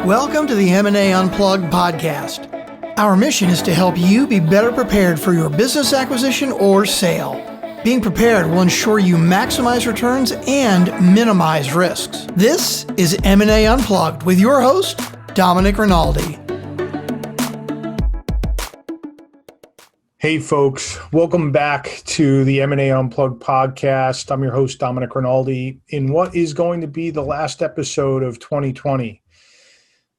Welcome to the M&A Unplugged podcast. Our mission is to help you be better prepared for your business acquisition or sale. Being prepared will ensure you maximize returns and minimize risks. This is M&A Unplugged with your host, Domenic Rinaldi. Hey folks, welcome back to the M&A Unplugged podcast. I'm your host, Domenic Rinaldi, in what is going to be the last episode of 2020.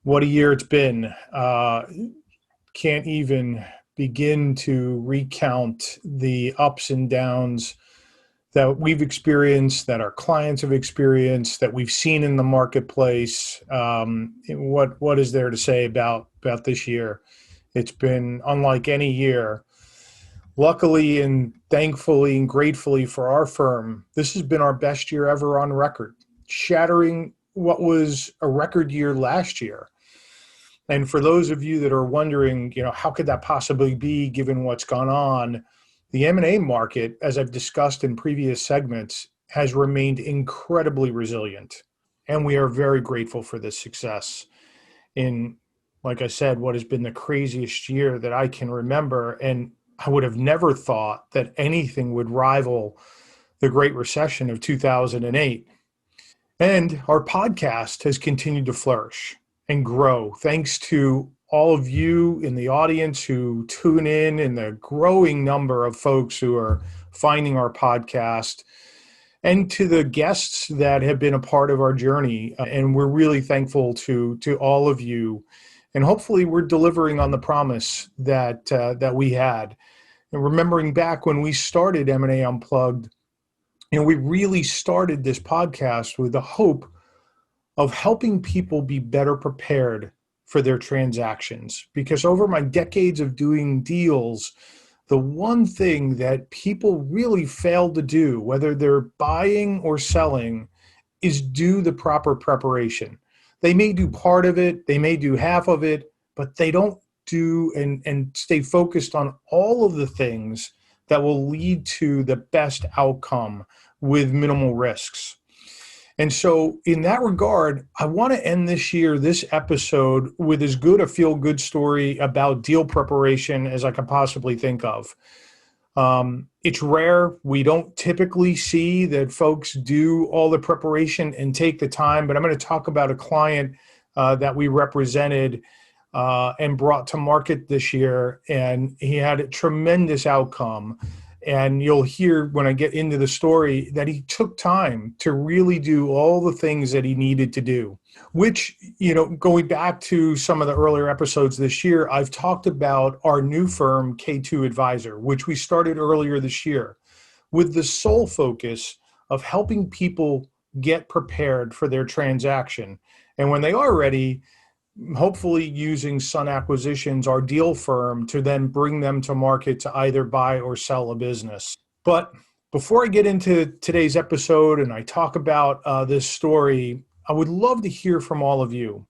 What a year it's been. Can't even begin to recount the ups and downs that we've experienced, that our clients have experienced, that we've seen in the marketplace. What is there to say about this year? It's been unlike any year. Luckily and thankfully and gratefully for our firm, this has been our best year ever on record, shattering what was a record year last year. And for those of you that are wondering, how could that possibly be given what's gone on, the M&A market, as I've discussed in previous segments, has remained incredibly resilient. And we are very grateful for this success in, like I said, what has been the craziest year that I can remember. And I would have never thought that anything would rival the Great Recession of 2008. And our podcast has continued to flourish and grow thanks to all of you in the audience who tune in and the growing number of folks who are finding our podcast, and to the guests that have been a part of our journey. And we're really thankful to all of you. And hopefully we're delivering on the promise that we had. And remembering back when we started M&A Unplugged, we really started this podcast with the hope of helping people be better prepared for their transactions. Because over my decades of doing deals, the one thing that people really fail to do, whether they're buying or selling, is do the proper preparation. They may do part of it, they may do half of it, but they don't do and stay focused on all of the things that will lead to the best outcome with minimal risks. And so in that regard, I want to end this episode with as good a feel-good story about deal preparation as I can possibly think of. It's rare. We don't typically see that folks do all the preparation and take the time, but I'm going to talk about a client that we represented and brought to market this year, and he had a tremendous outcome. And you'll hear when I get into the story that he took time to really do all the things that he needed to do, which, going back to some of the earlier episodes this year, I've talked about our new firm, K2 Advisor, which we started earlier this year with the sole focus of helping people get prepared for their transaction. And when they are ready, hopefully using Sun Acquisitions, our deal firm, to then bring them to market to either buy or sell a business. But before I get into today's episode and I talk about this story, I would love to hear from all of you.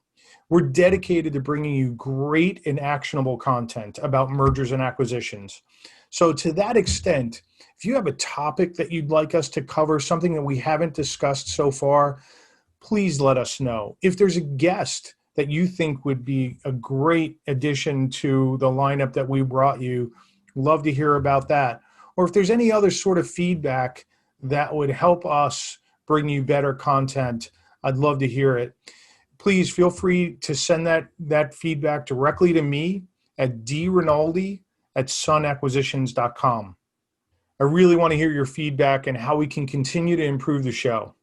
We're dedicated to bringing you great and actionable content about mergers and acquisitions. So to that extent, if you have a topic that you'd like us to cover, something that we haven't discussed so far, please let us know. If there's a guest that you think would be a great addition to the lineup that we brought you, love to hear about that. Or if there's any other sort of feedback that would help us bring you better content, I'd love to hear it. Please feel free to send that feedback directly to me at drinaldi@sunacquisitions.com. I really want to hear your feedback and how we can continue to improve the show.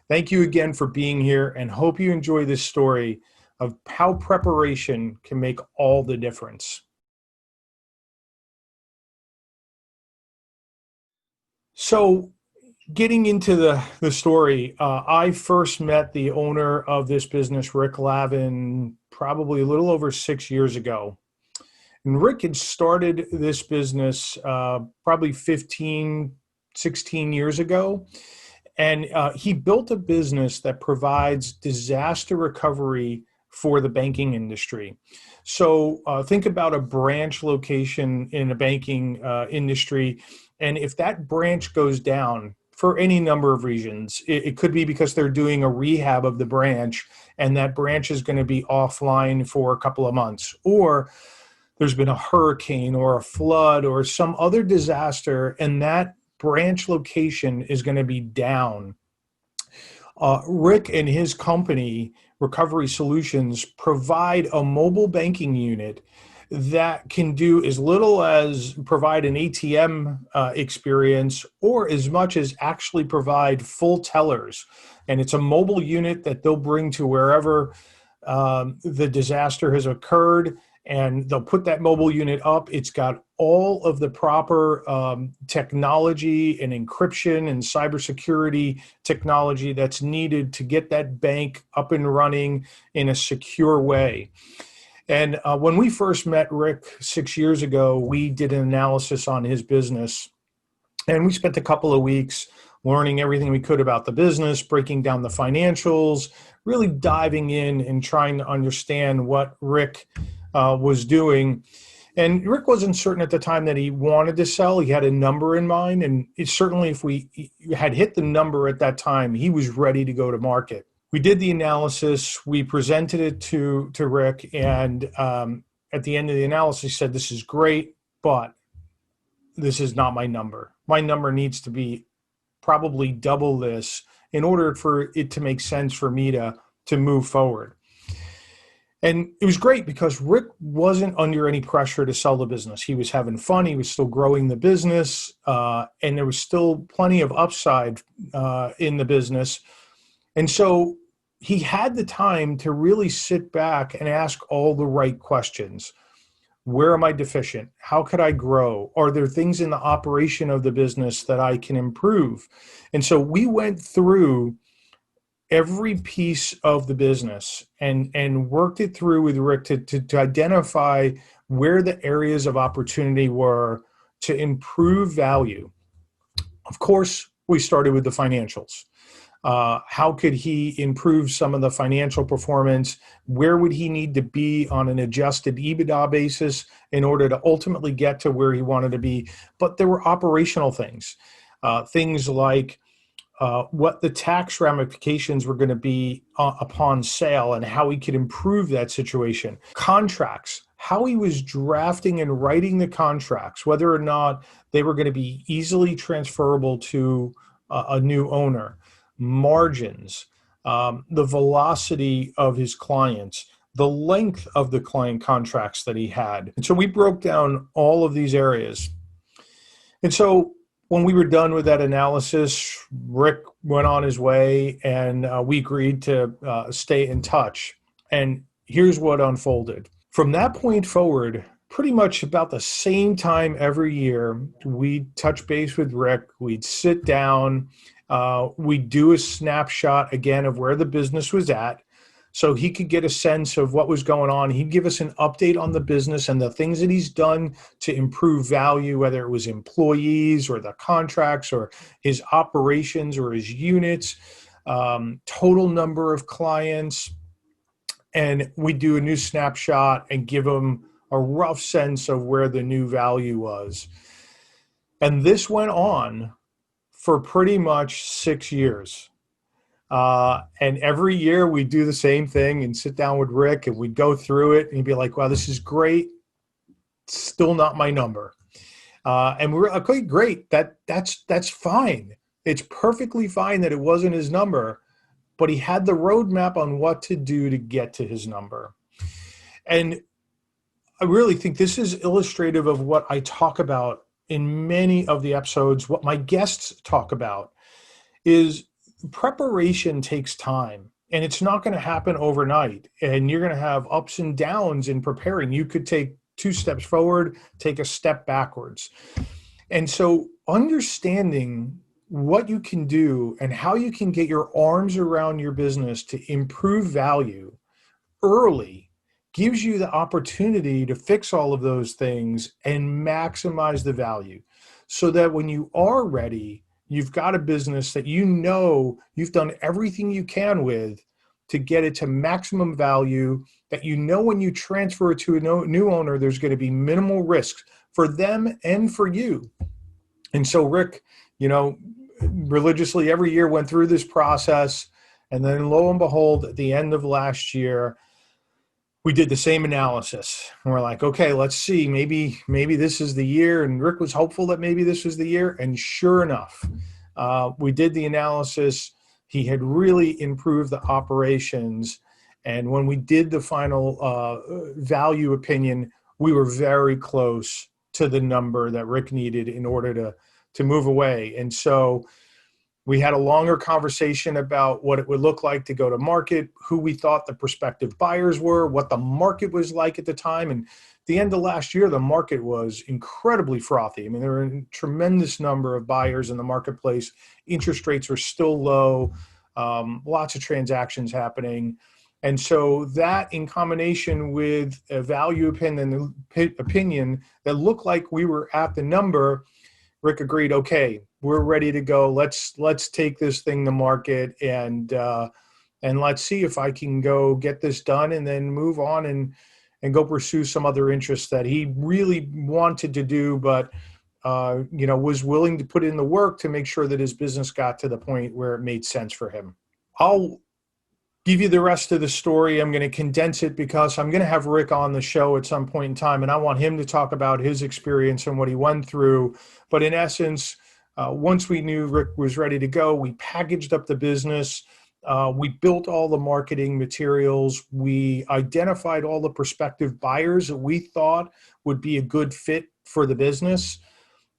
Thank you again for being here, and hope you enjoy this story of how preparation can make all the difference. So getting into the story, I first met the owner of this business, Rick Lavin, probably a little over 6 years ago. And Rick had started this business probably 15, 16 years ago. And he built a business that provides disaster recovery for the banking industry. So think about a branch location in a banking industry. And if that branch goes down, for any number of reasons. It could be because they're doing a rehab of the branch and that branch is going to be offline for a couple of months, or there's been a hurricane or a flood or some other disaster and that branch location is going to be down. Rick and his company, Recovery Solutions, provide a mobile banking unit that can do as little as provide an ATM experience or as much as actually provide full tellers. And it's a mobile unit that they'll bring to wherever the disaster has occurred, and they'll put that mobile unit up. It's got all of the proper technology and encryption and cybersecurity technology that's needed to get that bank up and running in a secure way. And when we first met Rick 6 years ago, we did an analysis on his business, and we spent a couple of weeks learning everything we could about the business, breaking down the financials, really diving in and trying to understand what Rick was doing. And Rick wasn't certain at the time that he wanted to sell. He had a number in mind, and certainly if we had hit the number at that time, he was ready to go to market. We did the analysis, we presented it to Rick, and at the end of the analysis, he said, "This is great, but this is not my number. My number needs to be probably double this in order for it to make sense for me to move forward." And it was great because Rick wasn't under any pressure to sell the business. He was having fun. He was still growing the business, and there was still plenty of upside in the business. And so he had the time to really sit back and ask all the right questions. Where am I deficient? How could I grow? Are there things in the operation of the business that I can improve? And so we went through every piece of the business and worked it through with Rick to identify where the areas of opportunity were to improve value. Of course, we started with the financials. How could he improve some of the financial performance? Where would he need to be on an adjusted EBITDA basis in order to ultimately get to where he wanted to be? But there were operational things, things like what the tax ramifications were going to be upon sale and how he could improve that situation. Contracts, how he was drafting and writing the contracts, whether or not they were going to be easily transferable to a new owner. Margins, the velocity of his clients, the length of the client contracts that he had. And so we broke down all of these areas. And so when we were done with that analysis, Rick went on his way, and we agreed to stay in touch. And here's what unfolded. From that point forward, pretty much about the same time every year, we'd touch base with Rick. We'd sit down. We'd do a snapshot again of where the business was at so he could get a sense of what was going on. He'd give us an update on the business and the things that he's done to improve value, whether it was employees or the contracts or his operations or his units, total number of clients. And we do a new snapshot and give him a rough sense of where the new value was. And this went on for pretty much 6 years. And every year we do the same thing and sit down with Rick and we'd go through it and he'd be like, "Wow, this is great. Still not my number." And we were like, "Okay, great. That's fine. It's perfectly fine that it wasn't his number," but he had the roadmap on what to do to get to his number. And I really think this is illustrative of what I talk about in many of the episodes. What my guests talk about is preparation takes time, and it's not going to happen overnight, and you're going to have ups and downs in preparing. You could take 2 steps forward, take a step backwards. And so understanding what you can do and how you can get your arms around your business to improve value early gives you the opportunity to fix all of those things and maximize the value, so that when you are ready, you've got a business that you know you've done everything you can with to get it to maximum value, that you know when you transfer it to a new owner, there's going to be minimal risks for them and for you. And so Rick, religiously every year went through this process. And then lo and behold, at the end of last year, we did the same analysis. And we're like, okay, let's see, maybe this is the year. And Rick was hopeful that maybe this was the year. And sure enough, we did the analysis. He had really improved the operations. And when we did the final value opinion, we were very close to the number that Rick needed in order to move away. And so we had a longer conversation about what it would look like to go to market, who we thought the prospective buyers were, what the market was like at the time. And at the end of last year, the market was incredibly frothy. I mean, there were a tremendous number of buyers in the marketplace. Interest rates were still low, lots of transactions happening. And so that, in combination with a value opinion that looked like we were at the number, Rick agreed, okay, we're ready to go. Let's take this thing to market and let's see if I can go get this done and then move on and go pursue some other interests that he really wanted to do, but was willing to put in the work to make sure that his business got to the point where it made sense for him. I'll give you the rest of the story. I'm going to condense it because I'm going to have Rick on the show at some point in time, and I want him to talk about his experience and what he went through. But in essence, once we knew Rick was ready to go, we packaged up the business. We built all the marketing materials. We identified all the prospective buyers that we thought would be a good fit for the business.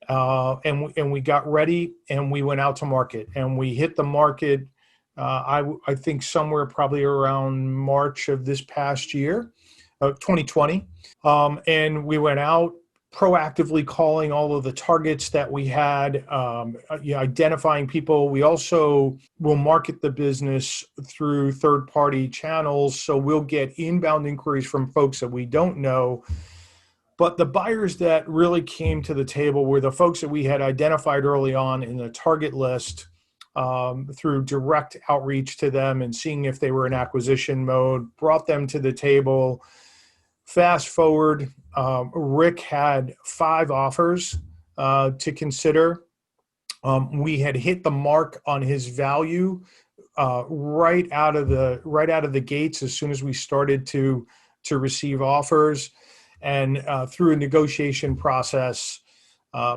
And we got ready and we went out to market, and we hit the market. I think somewhere probably around March of this past year, 2020. And we went out proactively calling all of the targets that we had, identifying people. We also will market the business through third-party channels. So we'll get inbound inquiries from folks that we don't know. But the buyers that really came to the table were the folks that we had identified early on in the target list, through direct outreach to them and seeing if they were in acquisition mode, brought them to the table. Fast forward, Rick had 5 offers to consider. We had hit the mark on his value right out of the gates as soon as we started to receive offers, and through a negotiation process,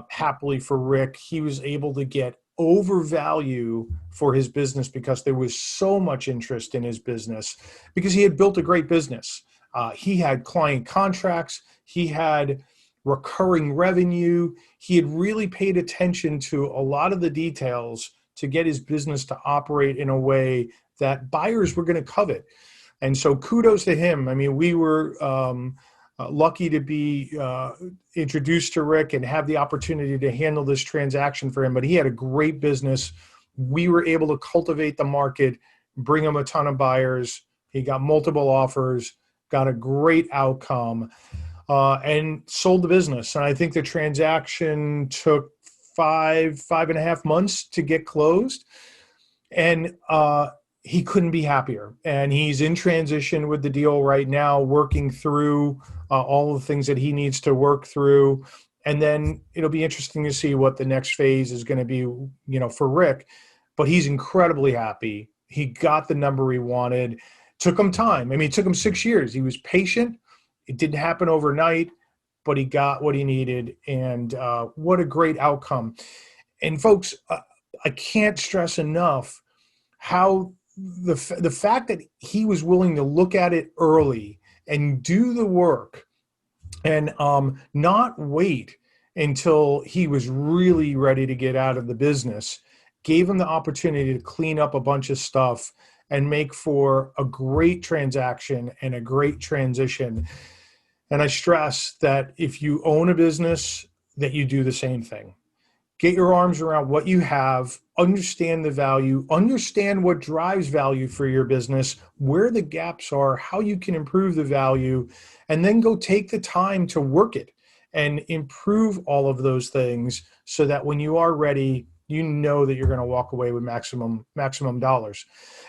happily for Rick, he was able to get overvalue for his business because there was so much interest in his business because he had built a great business. He had client contracts. He had recurring revenue. He had really paid attention to a lot of the details to get his business to operate in a way that buyers were going to covet. And so kudos to him. I mean, we were lucky to be introduced to Rick and have the opportunity to handle this transaction for him. But he had a great business. We were able to cultivate the market, bring him a ton of buyers. He got multiple offers, got a great outcome, and sold the business. And I think the transaction took 5.5 months to get closed. And he couldn't be happier. And he's in transition with the deal right now, working through all of the things that he needs to work through. And then it'll be interesting to see what the next phase is going to be, for Rick. But he's incredibly happy. He got the number he wanted. Took him time. I mean, it took him 6 years. He was patient. It didn't happen overnight, but he got what he needed. And what a great outcome. And folks, I can't stress enough how the fact that he was willing to look at it early and do the work and not wait until he was really ready to get out of the business gave him the opportunity to clean up a bunch of stuff and make for a great transaction and a great transition. And I stress that if you own a business, that you do the same thing. Get your arms around what you have, understand the value, understand what drives value for your business, where the gaps are, how you can improve the value, and then go take the time to work it and improve all of those things so that when you are ready, you know that you're going to walk away with maximum dollars.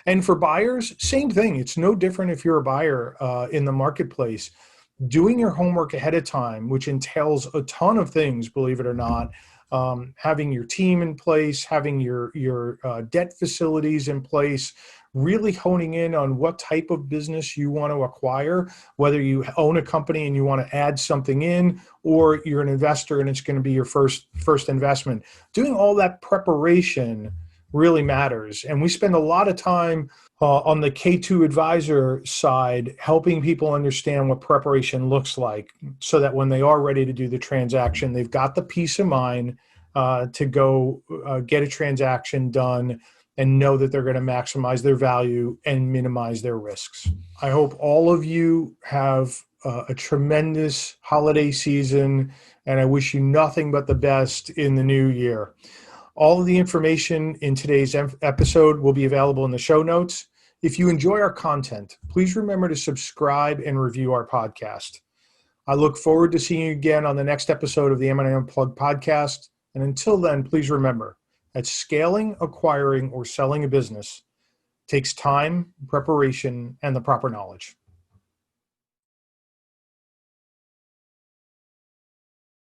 And for buyers, same thing. It's no different if you're a buyer in the marketplace. Doing your homework ahead of time, which entails a ton of things, believe it or not, having your team in place, having your debt facilities in place, really honing in on what type of business you want to acquire, whether you own a company and you want to add something in, or you're an investor and it's going to be your first investment. Doing all that preparation really matters. And we spend a lot of time on the K2 advisor side, helping people understand what preparation looks like so that when they are ready to do the transaction, they've got the peace of mind to go get a transaction done and know that they're going to maximize their value and minimize their risks. I hope all of you have a tremendous holiday season, and I wish you nothing but the best in the new year. All of the information in today's episode will be available in the show notes. If you enjoy our content, please remember to subscribe and review our podcast. I look forward to seeing you again on the next episode of the M&A Unplugged podcast. And until then, please remember that scaling, acquiring, or selling a business takes time, preparation, and the proper knowledge.